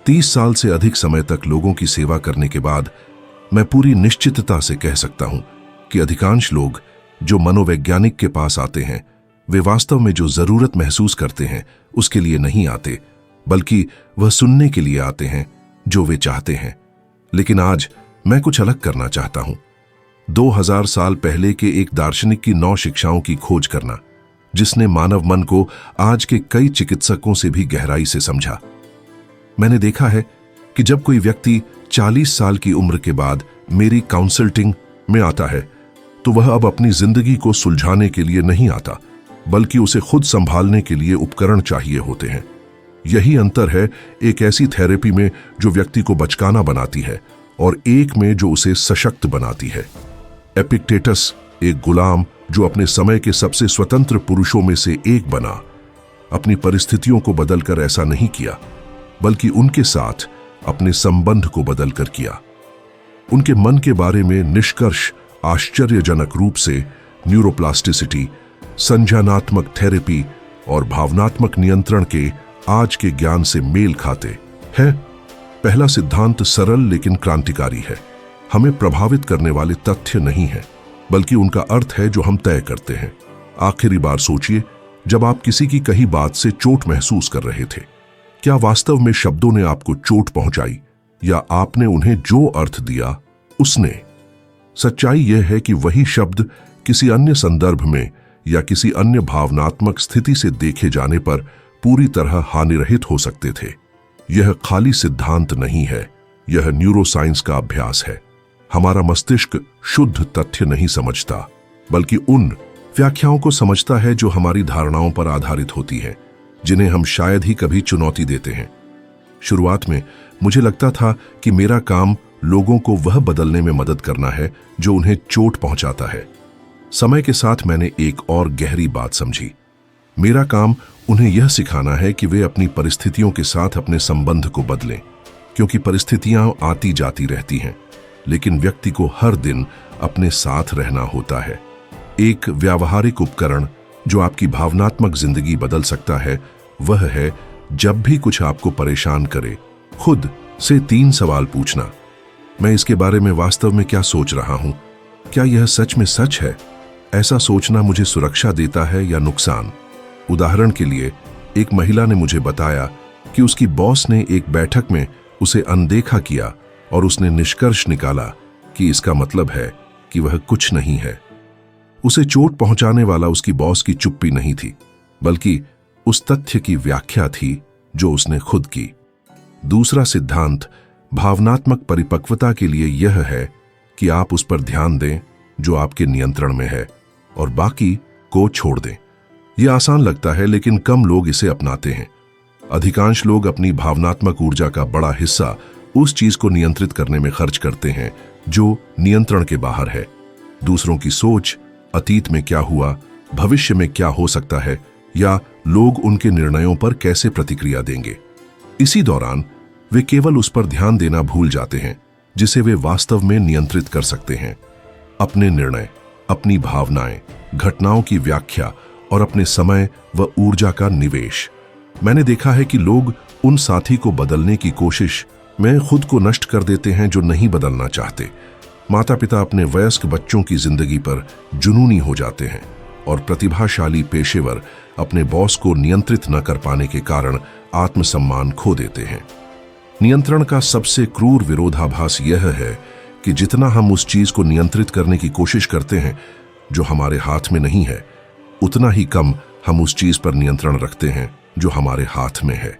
30 साल से अधिक समय तक लोगों की सेवा करने के बाद मैं पूरी निश्चितता से कह सकता हूं कि अधिकांश लोग जो मनोवैज्ञानिक के पास आते हैं वे वास्तव में जो जरूरत महसूस करते हैं उसके लिए नहीं आते, बल्कि वह सुनने के लिए आते हैं जो वे चाहते हैं। लेकिन आज मैं कुछ अलग करना चाहता हूं। 2000 साल पहले के एक दार्शनिक की 9 शिक्षाओं की खोज करना, जिसने मानव मन को आज के कई चिकित्सकों से भी गहराई से समझा। मैंने देखा है कि जब कोई व्यक्ति 40 साल की उम्र के बाद मेरी काउंसल्टिंग में आता है तो वह अब अपनी जिंदगी को सुलझाने के लिए नहीं आता, बल्कि उसे खुद संभालने के लिए उपकरण चाहिए होते हैं। यही अंतर है एक ऐसी थेरेपी में जो व्यक्ति को बचकाना बनाती है और एक में जो उसे सशक्त बनाती है। एपिक्टेटस एक गुलाम जो अपने समय के सबसे स्वतंत्र पुरुषों में से एक बना, अपनी परिस्थितियों को बदलकर ऐसा नहीं किया, बल्कि उनके साथ अपने संबंध को बदलकर किया। उनके मन के बारे में निष्कर्ष आश्चर्यजनक रूप से न्यूरोप्लास्टिसिटी, संज्ञानात्मक थेरेपी और भावनात्मक नियंत्रण के आज के ज्ञान से मेल खाते हैं। पहला सिद्धांत सरल लेकिन क्रांतिकारी है। हमें प्रभावित करने वाले तथ्य नहीं है, बल्कि उनका अर्थ है जो हम तय करते हैं। आखिरी बार सोचिए, जब आप किसी की कही बात से चोट महसूस कर रहे थे, क्या वास्तव में शब्दों ने आपको चोट पहुंचाई या आपने उन्हें जो अर्थ दिया उसने? सच्चाई यह है कि वही शब्द किसी अन्य संदर्भ में या किसी अन्य भावनात्मक स्थिति से देखे जाने पर पूरी तरह हानिरहित हो सकते थे। यह खाली सिद्धांत नहीं है, यह न्यूरोसाइंस का अभ्यास है। हमारा मस्तिष्क शुद्ध तथ्य नहीं समझता, बल्कि उन व्याख्याओं को समझता है जो हमारी धारणाओं पर आधारित होती हैं, जिन्हें हम शायद ही कभी चुनौती देते हैं। शुरुआत में मुझे लगता था कि मेरा काम लोगों को वह बदलने में मदद करना है जो उन्हें चोट पहुंचाता है। समय के साथ मैंने एक और गहरी बात समझी। मेरा काम उन्हें यह सिखाना है कि वे अपनी परिस्थितियों के साथ अपने संबंध को बदलें, क्योंकि परिस्थितियां आती जाती रहती हैं, लेकिन व्यक्ति को हर दिन अपने साथ रहना होता है। एक व्यावहारिक उपकरण जो आपकी भावनात्मक जिंदगी बदल सकता है वह है, जब भी कुछ आपको परेशान करे, खुद से 3 सवाल पूछना। मैं इसके बारे में वास्तव में क्या सोच रहा हूं? क्या यह सच में सच है? ऐसा सोचना मुझे सुरक्षा देता है या नुकसान? उदाहरण के लिए, एक महिला ने मुझे बताया कि उसकी बॉस ने एक बैठक में उसे अनदेखा किया और उसने निष्कर्ष निकाला कि इसका मतलब है कि वह कुछ नहीं है। उसे चोट पहुंचाने वाला उसकी बॉस की चुप्पी नहीं थी, बल्कि उस तथ्य की व्याख्या थी जो उसने खुद की। दूसरा सिद्धांत भावनात्मक परिपक्वता के लिए यह है कि आप उस पर ध्यान दें जो आपके नियंत्रण में है और बाकी को छोड़ दें। यह आसान लगता है, लेकिन कम लोग इसे अपनाते हैं। अधिकांश लोग अपनी भावनात्मक ऊर्जा का बड़ा हिस्सा उस चीज को नियंत्रित करने में खर्च करते हैं जो नियंत्रण के बाहर है। दूसरों की सोच, अतीत में क्या हुआ, भविष्य में क्या हो सकता है, या लोग उनके निर्णयों पर कैसे प्रतिक्रिया देंगे। इसी दौरान वे केवल उस पर ध्यान देना भूल जाते हैं जिसे वे वास्तव में नियंत्रित कर सकते हैं। अपने निर्णय, अपनी भावनाएं, घटनाओं की व्याख्या और अपने समय व ऊर्जा का निवेश। मैंने देखा है कि लोग उन साथी को बदलने की कोशिश में खुद को नष्ट कर देते हैं जो नहीं बदलना चाहते। माता पिता अपने वयस्क बच्चों की जिंदगी पर जुनूनी हो जाते हैं और प्रतिभाशाली पेशेवर अपने बॉस को नियंत्रित न कर पाने के कारण आत्मसम्मान खो देते हैं। नियंत्रण का सबसे क्रूर विरोधाभास यह है कि जितना हम उस चीज को नियंत्रित करने की कोशिश करते हैं जो हमारे हाथ में नहीं है, उतना ही कम हम उस चीज पर नियंत्रण रखते हैं जो हमारे हाथ में है।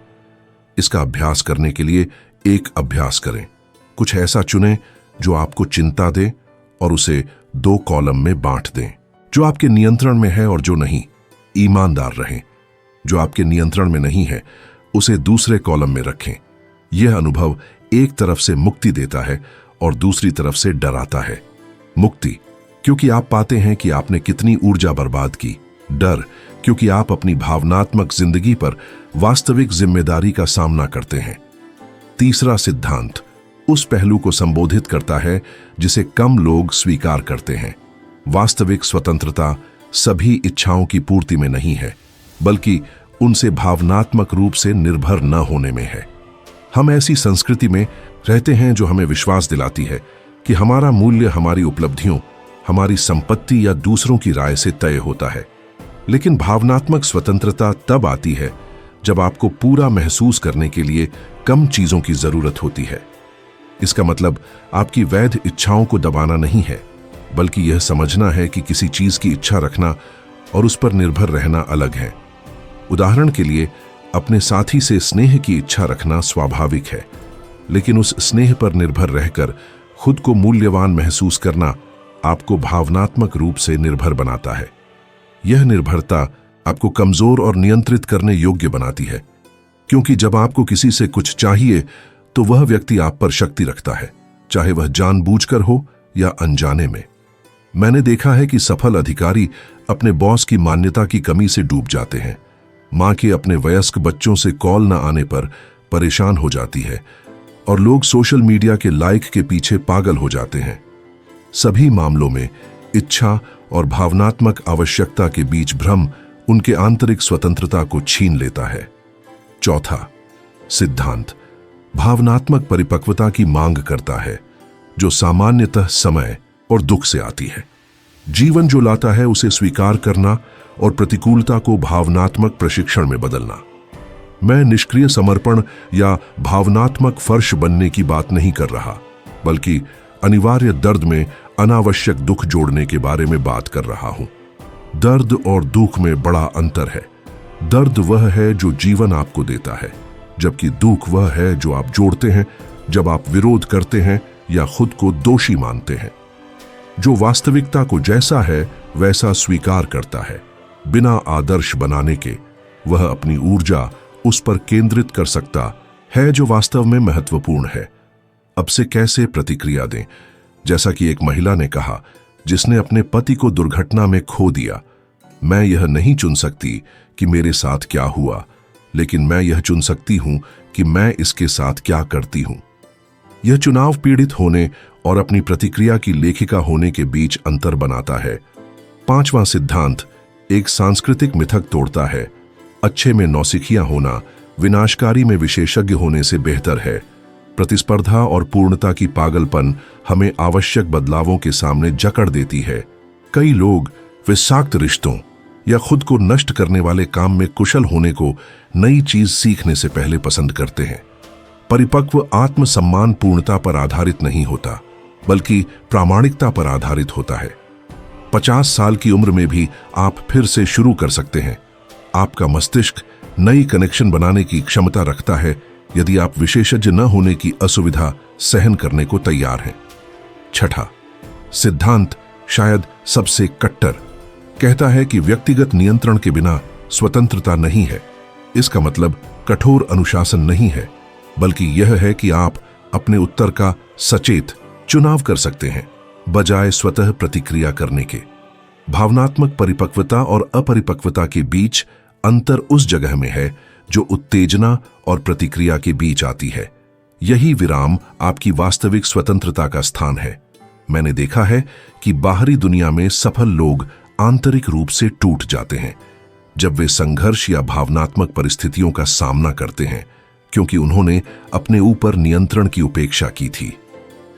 इसका अभ्यास करने के लिए एक अभ्यास करें। कुछ ऐसा चुनें जो आपको चिंता दे और उसे 2 कॉलम में बांट दें, जो आपके नियंत्रण में है और जो नहीं। ईमानदार रहें। जो आपके नियंत्रण में नहीं है उसे दूसरे कॉलम में रखें। यह अनुभव एक तरफ से मुक्ति देता है और दूसरी तरफ से डराता है। मुक्ति क्योंकि आप पाते हैं कि आपने कितनी ऊर्जा बर्बाद की। डर क्योंकि आप अपनी भावनात्मक जिंदगी पर वास्तविक जिम्मेदारी का सामना करते हैं। तीसरा सिद्धांत उस पहलू को संबोधित करता है जिसे कम लोग स्वीकार करते हैं। वास्तविक स्वतंत्रता सभी इच्छाओं की पूर्ति में नहीं है, बल्कि उनसे भावनात्मक रूप से निर्भर न होने में है। हम ऐसी संस्कृति में रहते हैं जो हमें विश्वास दिलाती है कि हमारा मूल्य हमारी उपलब्धियों, हमारी संपत्ति या दूसरों की राय से तय होता है। लेकिन भावनात्मक स्वतंत्रता तब आती है जब आपको पूरा महसूस करने के लिए कम चीजों की जरूरत होती है। इसका मतलब आपकी वैध इच्छाओं को दबाना नहीं है, बल्कि यह समझना है कि किसी चीज की इच्छा रखना और उस पर निर्भर रहना अलग है। उदाहरण के लिए, अपने साथी से स्नेह की इच्छा रखना स्वाभाविक है, लेकिन उस स्नेह पर निर्भर रहकर खुद को मूल्यवान महसूस करना आपको भावनात्मक रूप से निर्भर बनाता है। यह निर्भरता आपको कमजोर और नियंत्रित करने योग्य बनाती है, क्योंकि जब आपको किसी से कुछ चाहिए तो वह व्यक्ति आप पर शक्ति रखता है, चाहे वह जानबूझकर हो या अनजाने में। मैंने देखा है कि सफल अधिकारी अपने बॉस की मान्यता की कमी से डूब जाते हैं। मां के अपने वयस्क बच्चों से कॉल न आने पर परेशान हो जाती है और लोग सोशल मीडिया के लाइक के पीछे पागल हो जाते हैं। सभी मामलों में इच्छा और भावनात्मक आवश्यकता के बीच भ्रम उनके आंतरिक स्वतंत्रता को छीन लेता है। चौथा सिद्धांत भावनात्मक परिपक्वता की मांग करता है, जो सामान्यतः समय और दुख से आती है। जीवन जो लाता है उसे स्वीकार करना और प्रतिकूलता को भावनात्मक प्रशिक्षण में बदलना। मैं निष्क्रिय समर्पण या भावनात्मक फर्श बनने की बात नहीं कर रहा, बल्कि अनिवार्य दर्द में अनावश्यक दुख जोड़ने के बारे में बात कर रहा हूं। दर्द और दुख में बड़ा अंतर है। दर्द वह है जो जीवन आपको देता है, जबकि दुख वह है जो आप जोड़ते हैं जब आप विरोध करते हैं या खुद को दोषी मानते हैं। जो वास्तविकता को जैसा है वैसा स्वीकार करता है, बिना आदर्श बनाने के, वह अपनी ऊर्जा उस पर केंद्रित कर सकता है जो वास्तव में महत्वपूर्ण है। अब से कैसे प्रतिक्रिया दें? जैसा कि एक महिला ने कहा जिसने अपने पति को दुर्घटना में खो दिया, मैं यह नहीं चुन सकती कि मेरे साथ क्या हुआ, लेकिन मैं यह चुन सकती हूं कि मैं इसके साथ क्या करती हूं। यह चुनाव पीड़ित होने और अपनी प्रतिक्रिया की लेखिका होने के बीच अंतर बनाता है। पांचवां सिद्धांत एक सांस्कृतिक मिथक तोड़ता है। अच्छे में नौसिखिया होना विनाशकारी में विशेषज्ञ होने से बेहतर है। प्रतिस्पर्धा और पूर्णता की पागलपन हमें आवश्यक बदलावों के सामने जकड़ देती है। कई लोग विषाक्त रिश्तों या खुद को नष्ट करने वाले काम में कुशल होने को नई चीज सीखने से पहले पसंद करते हैं। परिपक्व आत्मसम्मान पूर्णता पर आधारित नहीं होता, बल्कि प्रामाणिकता पर आधारित होता है। 50 साल की उम्र में भी आप फिर से शुरू कर सकते हैं। आपका मस्तिष्क नई कनेक्शन बनाने की क्षमता रखता है यदि आप विशेषज्ञ न होने की असुविधा सहन करने को तैयार हैं। छठा सिद्धांत शायद सबसे कट्टर कहता है कि व्यक्तिगत नियंत्रण के बिना स्वतंत्रता नहीं है। इसका मतलब कठोर अनुशासन नहीं है, बल्कि यह है कि आप अपने उत्तर का सचेत चुनाव कर सकते हैं, बजाय स्वतः प्रतिक्रिया करने के। भावनात्मक परिपक्वता और अपरिपक्वता के बीच अंतर उस जगह में है जो उत्तेजना और प्रतिक्रिया के बीच आती है। यही विराम आपकी वास्तविक स्वतंत्रता का स्थान है। मैंने देखा है कि बाहरी दुनिया में सफल लोग आंतरिक रूप से टूट जाते हैं जब वे संघर्ष या भावनात्मक परिस्थितियों का सामना करते हैं, क्योंकि उन्होंने अपने ऊपर नियंत्रण की उपेक्षा की थी।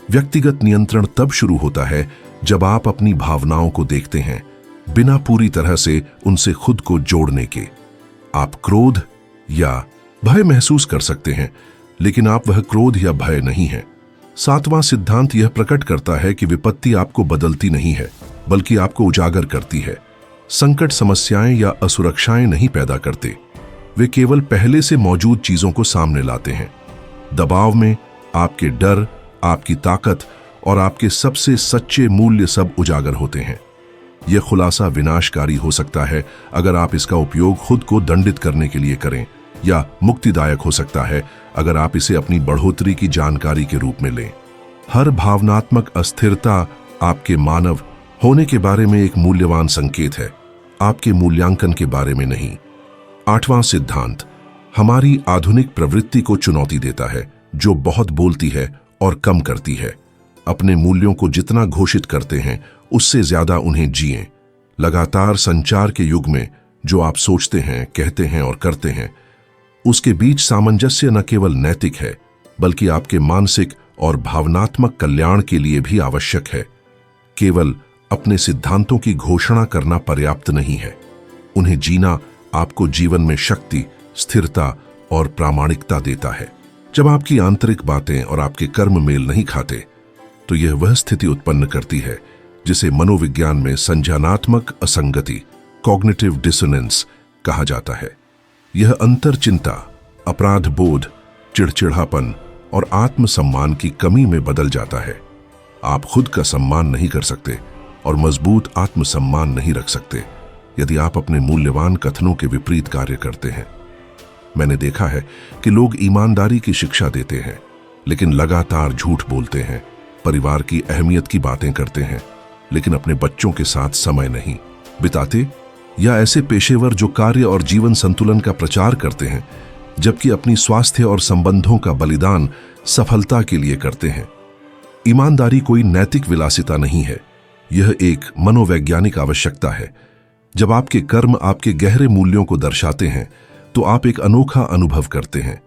व्यक्तिगत नियंत्रण तब शुरू होता है जब आप अपनी भावनाओं को देखते हैं बिना पूरी तरह से उनसे खुद को जोड़ने के। आप क्रोध या भय महसूस कर सकते हैं, लेकिन आप वह क्रोध या भय नहीं हैं। सातवां सिद्धांत यह प्रकट करता है कि विपत्ति आपको बदलती नहीं है, बल्कि आपको उजागर करती है। संकट समस्याएं या असुरक्षाएं नहीं पैदा करते, वे केवल पहले से मौजूद चीजों को सामने लाते हैं। दबाव में आपके डर, आपकी ताकत और आपके सबसे सच्चे मूल्य सब उजागर होते हैं। यह खुलासा विनाशकारी हो सकता है अगर आप इसका उपयोग खुद को दंडित करने के लिए करें, या मुक्तिदायक हो सकता है अगर आप इसे अपनी बढ़ोतरी की जानकारी के रूप में लें। हर भावनात्मक अस्थिरता आपके मानव होने के बारे में एक मूल्यवान संकेत है, आपके मूल्यांकन के बारे में नहीं। आठवां सिद्धांत हमारी आधुनिक प्रवृत्ति को चुनौती देता है, जो बहुत बोलती है और कम करती है। अपने मूल्यों को जितना घोषित करते हैं उससे ज्यादा उन्हें जिएं। लगातार संचार के युग में जो आप सोचते हैं, कहते हैं और करते हैं, उसके बीच सामंजस्य न केवल नैतिक है बल्कि आपके मानसिक और भावनात्मक कल्याण के लिए भी आवश्यक है। केवल अपने सिद्धांतों की घोषणा करना पर्याप्त नहीं है। उन्हें जीना आपको जीवन में शक्ति, स्थिरता और प्रामाणिकता देता है। जब आपकी आंतरिक बातें और आपके कर्म मेल नहीं खाते, तो यह वह स्थिति उत्पन्न करती है जिसे मनोविज्ञान में संज्ञानात्मक असंगति, कॉग्निटिव डिसोनेंस कहा जाता है। यह अंतर चिंता, अपराध बोध, चिड़चिड़ापन और आत्मसम्मान की कमी में बदल जाता है। आप खुद का सम्मान नहीं कर सकते और मजबूत आत्मसम्मान नहीं रख सकते यदि आप अपने मूल्यवान कथनों के विपरीत कार्य करते हैं। मैंने देखा है कि लोग ईमानदारी की शिक्षा देते हैं, लेकिन लगातार झूठ बोलते हैं, परिवार की अहमियत की बातें करते हैं, लेकिन अपने बच्चों के साथ समय नहीं बिताते, या ऐसे पेशेवर जो कार्य और जीवन संतुलन का प्रचार करते हैं जबकि अपनी स्वास्थ्य और संबंधों का बलिदान सफलता के लिए करते हैं। ईमानदारी कोई नैतिक विलासिता नहीं है, यह एक मनोवैज्ञानिक आवश्यकता है। जब आपके कर्म आपके गहरे मूल्यों को दर्शाते हैं तो आप एक अनोखा अनुभव करते हैं,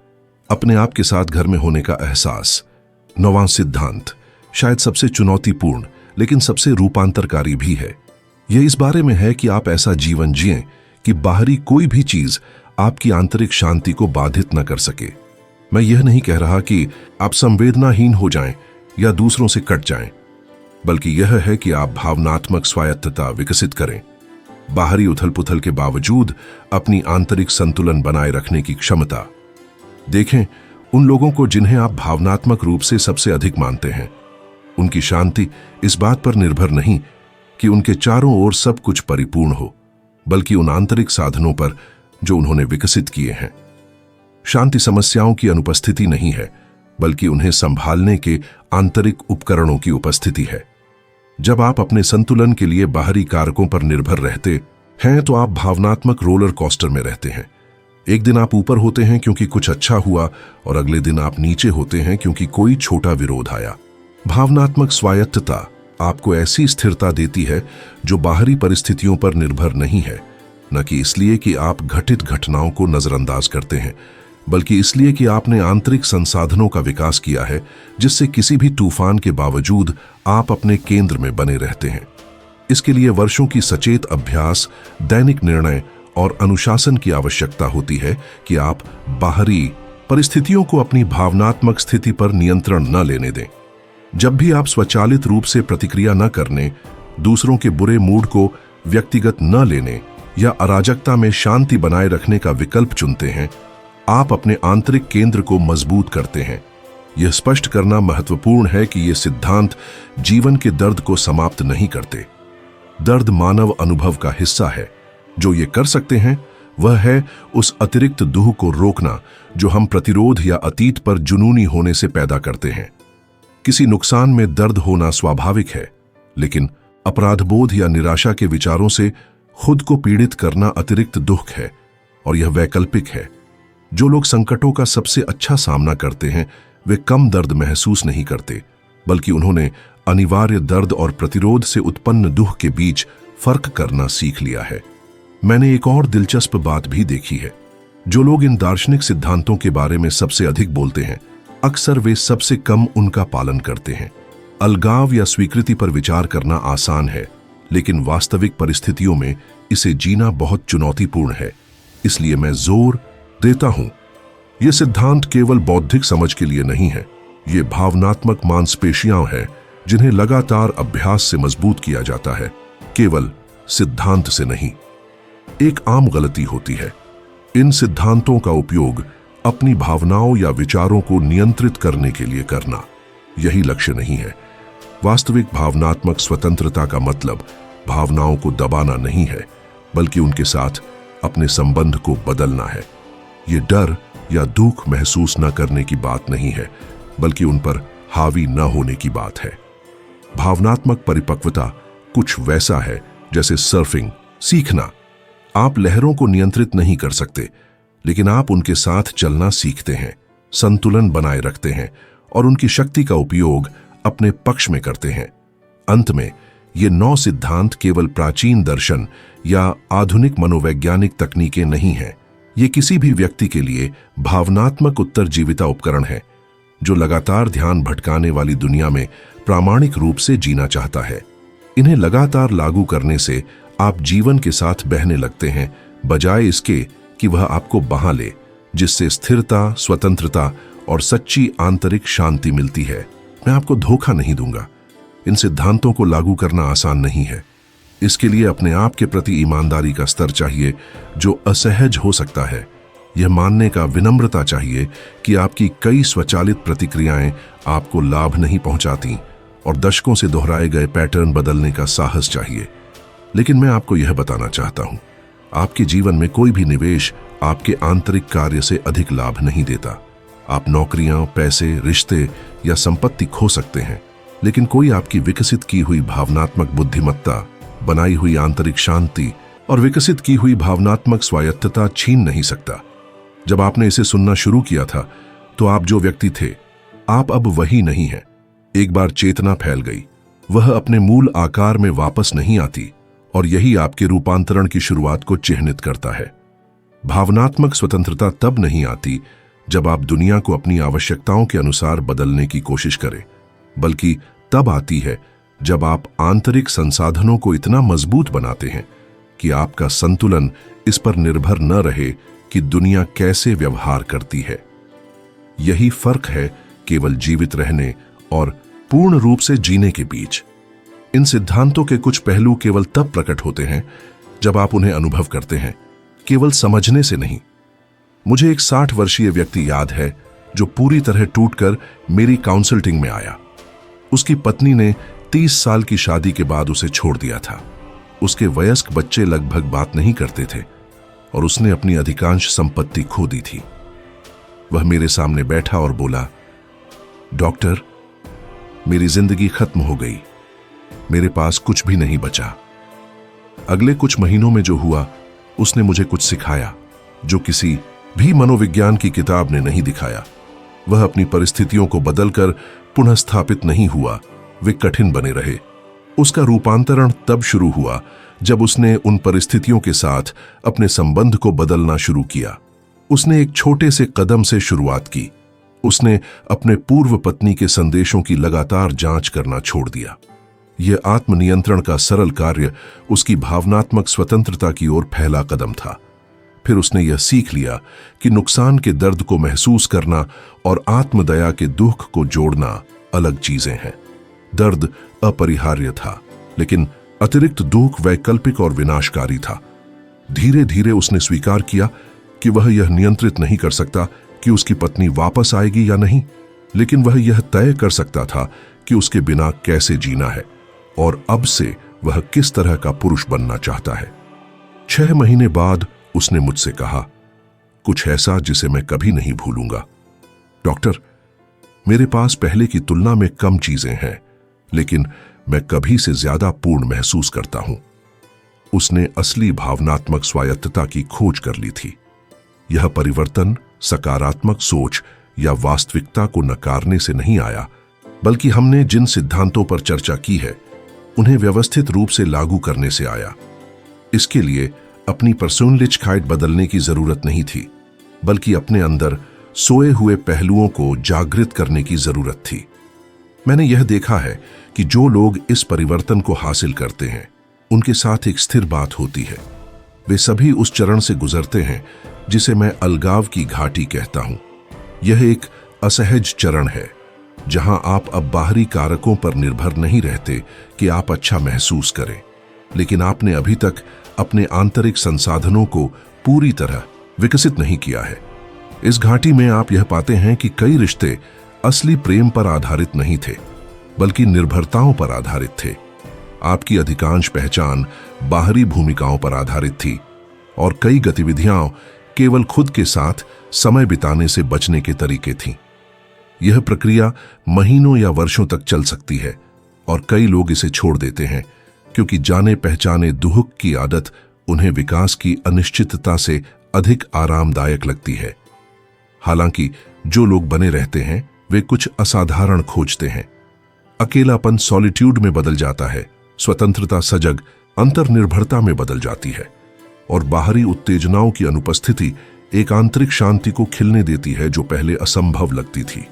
अपने आप के साथ घर में होने का एहसास। नौवां सिद्धांत शायद सबसे चुनौतीपूर्ण लेकिन सबसे रूपांतरकारी भी है। यह इस बारे में है कि आप ऐसा जीवन जिएं कि बाहरी कोई भी चीज आपकी आंतरिक शांति को बाधित न कर सके। मैं यह नहीं कह रहा कि आप संवेदनाहीन हो जाएं या दूसरों से कट जाएं, बल्कि यह है कि आप भावनात्मक स्वायत्तता विकसित करें, बाहरी उथल-पुथल के बावजूद अपनी आंतरिक संतुलन बनाए रखने की क्षमता। देखें उन लोगों को जिन्हें आप भावनात्मक रूप से सबसे अधिक मानते हैं। उनकी शांति इस बात पर निर्भर नहीं कि उनके चारों ओर सब कुछ परिपूर्ण हो, बल्कि उन आंतरिक साधनों पर जो उन्होंने विकसित किए हैं। शांति समस्याओं की अनुपस्थिति नहीं है, बल्कि उन्हें संभालने के आंतरिक उपकरणों की उपस्थिति है। जब आप अपने संतुलन के लिए बाहरी कारकों पर निर्भर रहते हैं तो आप भावनात्मक रोलर कोस्टर में रहते हैं। एक दिन आप ऊपर होते हैं क्योंकि कुछ अच्छा हुआ और अगले दिन आप नीचे होते हैं क्योंकि कोई छोटा विरोध आया। भावनात्मक स्वायत्तता आपको ऐसी स्थिरता देती है जो बाहरी परिस्थितियों पर निर्भर नहीं है, न कि इसलिए कि आप घटित घटनाओं को नजरअंदाज करते हैं, बल्कि इसलिए कि आपने आंतरिक संसाधनों का विकास किया है जिससे किसी भी तूफान के बावजूद आप अपने केंद्र में बने रहते हैं। इसके लिए वर्षों की सचेत अभ्यास, दैनिक निर्णय और अनुशासन की आवश्यकता होती है कि आप बाहरी परिस्थितियों को अपनी भावनात्मक स्थिति पर नियंत्रण न लेने दें। जब भी आप स्वचालित रूप से प्रतिक्रिया न करने, दूसरों के बुरे मूड को व्यक्तिगत न लेने या अराजकता में शांति बनाए रखने का विकल्प चुनते हैं, आप अपने आंतरिक केंद्र को मजबूत करते हैं। यह स्पष्ट करना महत्वपूर्ण है कि ये सिद्धांत जीवन के दर्द को समाप्त नहीं करते। दर्द मानव अनुभव का हिस्सा है। जो ये कर सकते हैं वह है उस अतिरिक्त दुह को रोकना जो हम प्रतिरोध या अतीत पर जुनूनी होने से पैदा करते हैं। किसी नुकसान में दर्द होना स्वाभाविक है, लेकिन अपराधबोध या निराशा के विचारों से खुद को पीड़ित करना अतिरिक्त दुख है और यह वैकल्पिक है। जो लोग संकटों का सबसे अच्छा सामना करते हैं वे कम दर्द महसूस नहीं करते, बल्कि उन्होंने अनिवार्य दर्द और प्रतिरोध से उत्पन्न दुख के बीच फर्क करना सीख लिया है। मैंने एक और दिलचस्प बात भी देखी है। जो लोग इन दार्शनिक सिद्धांतों के बारे में सबसे अधिक बोलते हैं, अक्सर वे सबसे कम उनका पालन करते हैं। अलगाव या स्वीकृति पर विचार करना आसान है, लेकिन वास्तविक परिस्थितियों में इसे जीना बहुत चुनौतीपूर्ण है। इसलिए मैं जोर देता हूं, यह सिद्धांत केवल बौद्धिक समझ के लिए नहीं है। ये भावनात्मक मांसपेशियां हैं जिन्हें लगातार अभ्यास से मजबूत किया जाता है, केवल सिद्धांत से नहीं। एक आम गलती होती है इन सिद्धांतों का उपयोग अपनी भावनाओं या विचारों को नियंत्रित करने के लिए करना। यही लक्ष्य नहीं है। वास्तविक भावनात्मक स्वतंत्रता का मतलब भावनाओं को दबाना नहीं है, बल्कि उनके साथ अपने संबंध को बदलना है। ये डर या दुख महसूस न करने की बात नहीं है, बल्कि उन पर हावी न होने की बात है। भावनात्मक परिपक्वता कुछ वैसा है जैसे सर्फिंग सीखना। आप लहरों को नियंत्रित नहीं कर सकते, लेकिन आप उनके साथ चलना सीखते हैं, संतुलन बनाए रखते हैं और उनकी शक्ति का उपयोग अपने पक्ष में करते हैं। अंत में ये 9 सिद्धांत केवल प्राचीन दर्शन या आधुनिक मनोवैज्ञानिक तकनीकें नहीं हैं। ये किसी भी व्यक्ति के लिए भावनात्मक उत्तरजीविता उपकरण है जो लगातार ध्यान भटकाने वाली दुनिया में प्रामाणिक रूप से जीना चाहता है। इन्हें लगातार लागू करने से आप जीवन के साथ बहने लगते हैं, बजाय इसके कि वह आपको बहा ले, जिससे स्थिरता, स्वतंत्रता और सच्ची आंतरिक शांति मिलती है। मैं आपको धोखा नहीं दूंगा, इन सिद्धांतों को लागू करना आसान नहीं है। इसके लिए अपने आप के प्रति ईमानदारी का स्तर चाहिए जो असहज हो सकता है। यह मानने का विनम्रता चाहिए कि आपकी कई स्वचालित प्रतिक्रियाएं आपको लाभ नहीं पहुंचाती, और दशकों से दोहराए गए पैटर्न बदलने का साहस चाहिए। लेकिन मैं आपको यह बताना चाहता हूं, आपके जीवन में कोई भी निवेश आपके आंतरिक कार्य से अधिक लाभ नहीं देता। आप नौकरियां, पैसे, रिश्ते या संपत्ति खो सकते हैं, लेकिन कोई आपकी विकसित की हुई भावनात्मक बुद्धिमत्ता, बनाई हुई आंतरिक शांति और विकसित की हुई भावनात्मक स्वायत्तता छीन नहीं सकता। जब आपने इसे सुनना शुरू किया था तो आप जो व्यक्ति थे, आप अब वही नहीं हैं। एक बार चेतना फैल गई, वह अपने मूल आकार में वापस नहीं आती, और यही आपके रूपांतरण की शुरुआत को चिह्नित करता है। भावनात्मक स्वतंत्रता तब नहीं आती जब आप दुनिया को अपनी आवश्यकताओं के अनुसार बदलने की कोशिश करें, बल्कि तब आती है जब आप आंतरिक संसाधनों को इतना मजबूत बनाते हैं कि आपका संतुलन इस पर निर्भर न रहे कि दुनिया कैसे व्यवहार करती है। यही फर्क है केवल जीवित रहने और पूर्ण रूप से जीने के बीच। इन सिद्धांतों के कुछ पहलू केवल तब प्रकट होते हैं जब आप उन्हें अनुभव करते हैं, केवल समझने से नहीं। मुझे एक 60 वर्षीय व्यक्ति याद है जो पूरी तरह टूटकर मेरी काउंसलिंग में आया। उसकी पत्नी ने 30 साल की शादी के बाद उसे छोड़ दिया था। उसके वयस्क बच्चे लगभग बात नहीं करते थे और उसने अपनी अधिकांश संपत्ति खो दी थी। वह मेरे सामने बैठा और बोला, डॉक्टर, मेरी जिंदगी खत्म हो गई, मेरे पास कुछ भी नहीं बचा। अगले कुछ महीनों में जो हुआ, उसने मुझे कुछ सिखाया जो किसी भी मनोविज्ञान की किताब ने नहीं दिखाया। वह अपनी परिस्थितियों को बदलकर पुनः स्थापित नहीं हुआ, वे कठिन बने रहे। उसका रूपांतरण तब शुरू हुआ जब उसने उन परिस्थितियों के साथ अपने संबंध को बदलना शुरू किया। उसने एक छोटे से कदम से शुरुआत की। उसने अपने पूर्व पत्नी के संदेशों की लगातार जांच करना छोड़ दिया। यह आत्मनियंत्रण का सरल कार्य उसकी भावनात्मक स्वतंत्रता की ओर पहला कदम था। फिर उसने यह सीख लिया कि नुकसान के दर्द को महसूस करना और आत्मदया के दुख को जोड़ना अलग चीजें हैं। दर्द अपरिहार्य था, लेकिन अतिरिक्त दुख वैकल्पिक और विनाशकारी था। धीरे धीरे उसने स्वीकार किया कि वह यह नियंत्रित नहीं कर सकता कि उसकी पत्नी वापस आएगी या नहीं, लेकिन वह यह तय कर सकता था कि उसके बिना कैसे जीना है और अब से वह किस तरह का पुरुष बनना चाहता है। 6 महीने बाद उसने मुझसे कहा कुछ ऐसा जिसे मैं कभी नहीं भूलूंगा, डॉक्टर, मेरे पास पहले की तुलना में कम चीजें हैं, लेकिन मैं कभी से ज्यादा पूर्ण महसूस करता हूं। उसने असली भावनात्मक स्वायत्तता की खोज कर ली थी। यह परिवर्तन सकारात्मक सोच या वास्तविकता को नकारने से नहीं आया, बल्कि हमने जिन सिद्धांतों पर चर्चा की है उन्हें व्यवस्थित रूप से लागू करने से आया। इसके लिए अपनी पर्सोनलिचकाइट बदलने की जरूरत नहीं थी, बल्कि अपने अंदर सोए हुए पहलुओं को जागृत करने की जरूरत थी। मैंने यह देखा है कि जो लोग इस परिवर्तन को हासिल करते हैं, उनके साथ एक स्थिर बात होती है। वे सभी उस चरण से गुजरते हैं जिसे मैं अलगाव की घाटी कहता हूं। यह एक असहज चरण है जहां आप अब बाहरी कारकों पर निर्भर नहीं रहते कि आप अच्छा महसूस करें, लेकिन आपने अभी तक अपने आंतरिक संसाधनों को पूरी तरह विकसित नहीं किया है। इस घाटी में आप यह पाते हैं कि कई रिश्ते असली प्रेम पर आधारित नहीं थे, बल्कि निर्भरताओं पर आधारित थे। आपकी अधिकांश पहचान बाहरी भूमिकाओं पर आधारित थी और कई गतिविधियां केवल खुद के साथ समय बिताने से बचने के तरीके थीं। यह प्रक्रिया महीनों या वर्षों तक चल सकती है और कई लोग इसे छोड़ देते हैं क्योंकि जाने पहचाने दुख की आदत उन्हें विकास की अनिश्चितता से अधिक आरामदायक लगती है। हालांकि जो लोग बने रहते हैं वे कुछ असाधारण खोजते हैं। अकेलापन सॉलिट्यूड में बदल जाता है, स्वतंत्रता सजग अंतर्निर्भरता में बदल जाती है और बाहरी उत्तेजनाओं की अनुपस्थिति एक आंतरिक शांति को खिलने देती है जो पहले असंभव लगती थी।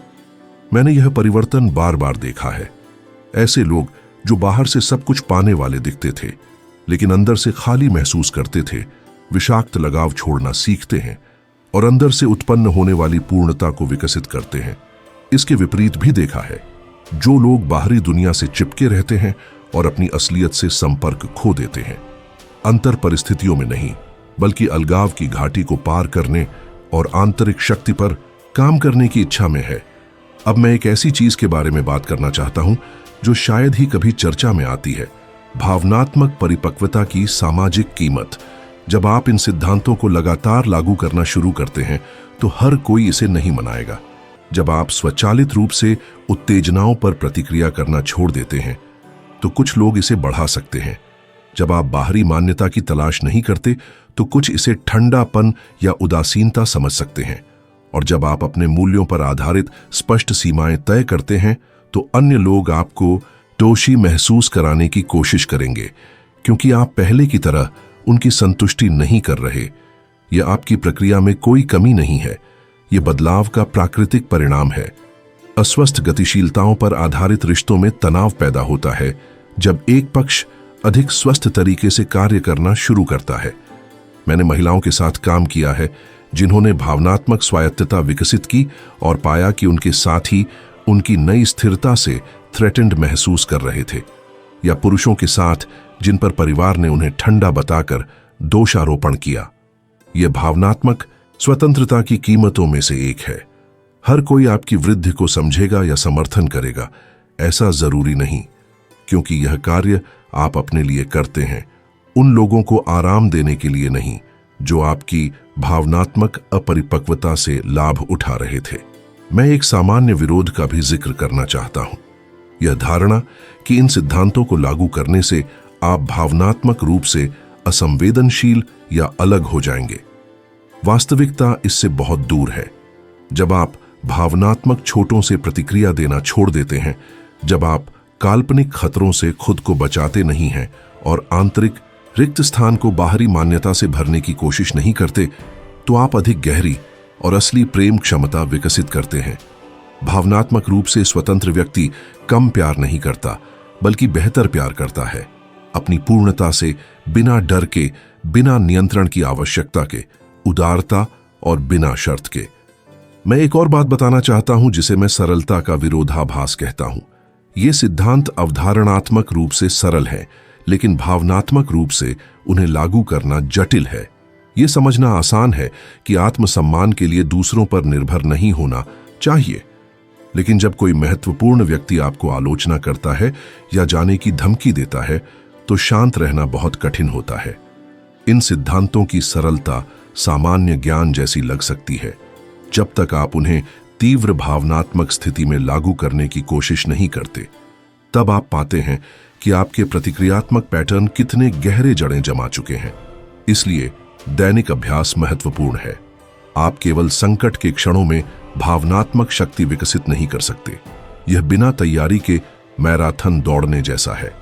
मैंने यह परिवर्तन बार बार देखा है। ऐसे लोग जो बाहर से सब कुछ पाने वाले दिखते थे लेकिन अंदर से खाली महसूस करते थे, विषाक्त लगाव छोड़ना सीखते हैं और अंदर से उत्पन्न होने वाली पूर्णता को विकसित करते हैं। इसके विपरीत भी देखा है, जो लोग बाहरी दुनिया से चिपके रहते हैं और अपनी असलियत से संपर्क खो देते हैं, अंतर परिस्थितियों में नहीं बल्कि अलगाव की घाटी को पार करने और आंतरिक शक्ति पर काम करने की इच्छा में है। अब मैं एक ऐसी चीज के बारे में बात करना चाहता हूं जो शायद ही कभी चर्चा में आती है, भावनात्मक परिपक्वता की सामाजिक कीमत। जब आप इन सिद्धांतों को लगातार लागू करना शुरू करते हैं तो हर कोई इसे नहीं मनाएगा। जब आप स्वचालित रूप से उत्तेजनाओं पर प्रतिक्रिया करना छोड़ देते हैं तो कुछ लोग इसे बढ़ा सकते हैं। जब आप बाहरी मान्यता की तलाश नहीं करते तो कुछ इसे ठंडापन या उदासीनता समझ सकते हैं। और जब आप अपने मूल्यों पर आधारित स्पष्ट सीमाएं तय करते हैं तो अन्य लोग आपको दोषी महसूस कराने की कोशिश करेंगे, क्योंकि आप पहले की तरह उनकी संतुष्टि नहीं कर रहे। यह आपकी प्रक्रिया में कोई कमी नहीं है, यह बदलाव का प्राकृतिक परिणाम है। अस्वस्थ गतिशीलताओं पर आधारित रिश्तों में तनाव पैदा होता है जब एक पक्ष अधिक स्वस्थ तरीके से कार्य करना शुरू करता है। मैंने महिलाओं के साथ काम किया है जिन्होंने भावनात्मक स्वायत्तता विकसित की और पाया कि उनके साथी उनकी नई स्थिरता से थ्रेटेंड महसूस कर रहे थे, या पुरुषों के साथ जिन पर परिवार ने उन्हें ठंडा बताकर दोषारोपण किया। यह भावनात्मक स्वतंत्रता की कीमतों में से एक है। हर कोई आपकी वृद्धि को समझेगा या समर्थन करेगा, ऐसा जरूरी नहीं, क्योंकि यह कार्य आप अपने लिए करते हैं, उन लोगों को आराम देने के लिए नहीं जो आपकी भावनात्मक अपरिपक्वता से लाभ उठा रहे थे। मैं एक सामान्य विरोध का भी जिक्र करना चाहता हूं, यह धारणा कि इन सिद्धांतों को लागू करने से आप भावनात्मक रूप से असंवेदनशील या अलग हो जाएंगे। वास्तविकता इससे बहुत दूर है। जब आप भावनात्मक चोटों से प्रतिक्रिया देना छोड़ देते हैं, जब आप काल्पनिक खतरों से खुद को बचाते नहीं हैं और आंतरिक रिक्त स्थान को बाहरी मान्यता से भरने की कोशिश नहीं करते, तो आप अधिक गहरी और असली प्रेम क्षमता विकसित करते हैं। भावनात्मक रूप से स्वतंत्र व्यक्ति कम प्यार नहीं करता बल्कि बेहतर प्यार करता है, अपनी पूर्णता से, बिना डर के, बिना नियंत्रण की आवश्यकता के, उदारता और बिना शर्त के। मैं एक और बात बताना चाहता हूं जिसे मैं सरलता का विरोधाभास कहता हूं। ये सिद्धांत अवधारणात्मक रूप से सरल है लेकिन भावनात्मक रूप से उन्हें लागू करना जटिल है। यह समझना आसान है कि आत्मसम्मान के लिए दूसरों पर निर्भर नहीं होना चाहिए, लेकिन जब कोई महत्वपूर्ण व्यक्ति आपको आलोचना करता है या जाने की धमकी देता है तो शांत रहना बहुत कठिन होता है। इन सिद्धांतों की सरलता सामान्य ज्ञान जैसी लग सकती है जब तक आप उन्हें तीव्र भावनात्मक स्थिति में लागू करने की कोशिश नहीं करते। तब आप पाते हैं कि आपके प्रतिक्रियात्मक पैटर्न कितने गहरे जड़ें जमा चुके हैं। इसलिए दैनिक अभ्यास महत्वपूर्ण है। आप केवल संकट के क्षणों में भावनात्मक शक्ति विकसित नहीं कर सकते। यह बिना तैयारी के मैराथन दौड़ने जैसा है।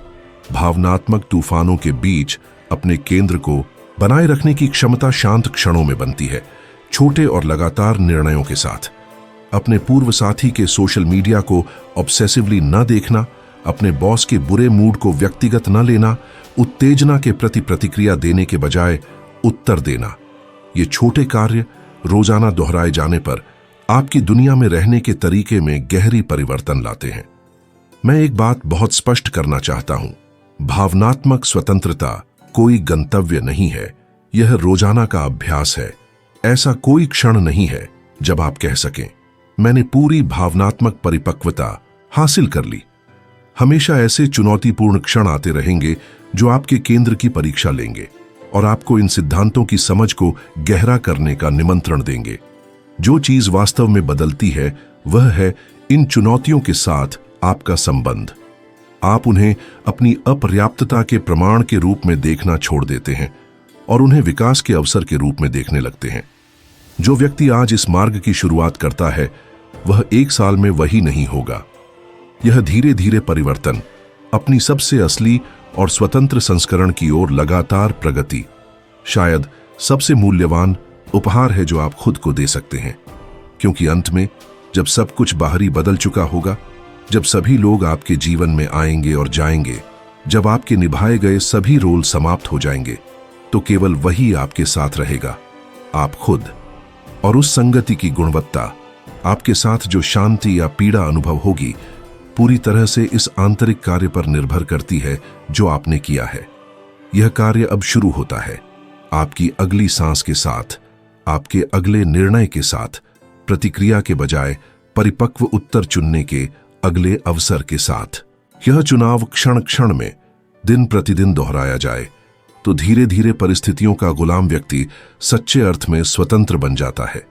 भावनात्मक तूफानों के बीच अपने केंद्र को बनाए रखने की क्षमता शांत क्षणों में बनती है, छोटे और लगातार निर्णयों के साथ। अपने पूर्व साथी के सोशल मीडिया को ऑब्सेसिवली न देखना, अपने बॉस के बुरे मूड को व्यक्तिगत न लेना, उत्तेजना के प्रति प्रतिक्रिया देने के बजाय उत्तर देना। ये छोटे कार्य रोजाना दोहराए जाने पर आपकी दुनिया में रहने के तरीके में गहरी परिवर्तन लाते हैं। मैं एक बात बहुत स्पष्ट करना चाहता हूं, भावनात्मक स्वतंत्रता कोई गंतव्य नहीं है, यह रोजाना का अभ्यास है। ऐसा कोई क्षण नहीं है जब आप कह सकें, मैंने पूरी भावनात्मक परिपक्वता हासिल कर ली। हमेशा ऐसे चुनौतीपूर्ण क्षण आते रहेंगे जो आपके केंद्र की परीक्षा लेंगे और आपको इन सिद्धांतों की समझ को गहरा करने का निमंत्रण देंगे। जो चीज वास्तव में बदलती है वह है इन चुनौतियों के साथ आपका संबंध। आप उन्हें अपनी अपर्याप्तता के प्रमाण के रूप में देखना छोड़ देते हैं और उन्हें विकास के अवसर के रूप में देखने लगते हैं। जो व्यक्ति आज इस मार्ग की शुरुआत करता है वह 1 साल में वही नहीं होगा। यह धीरे धीरे परिवर्तन अपनी सबसे असली और स्वतंत्र संस्करण की ओर लगातार प्रगति शायद सबसे मूल्यवान उपहार है जो आप खुद को दे सकते हैं, क्योंकि अंत में जब सब कुछ बाहरी बदल चुका होगा, जब सभी लोग आपके जीवन में आएंगे और जाएंगे, जब आपके निभाए गए सभी रोल समाप्त हो जाएंगे, तो केवल वही आपके साथ रहेगा, आप खुद। और उस संगति की गुणवत्ता, आपके साथ जो शांति या पीड़ा अनुभव होगी, पूरी तरह से इस आंतरिक कार्य पर निर्भर करती है जो आपने किया है। यह कार्य अब शुरू होता है, आपकी अगली सांस के साथ, आपके अगले निर्णय के साथ, प्रतिक्रिया के बजाय परिपक्व उत्तर चुनने के अगले अवसर के साथ। यह चुनाव क्षण क्षण में, दिन प्रतिदिन दोहराया जाए तो धीरे धीरे परिस्थितियों का गुलाम व्यक्ति सच्चे अर्थ में स्वतंत्र बन जाता है।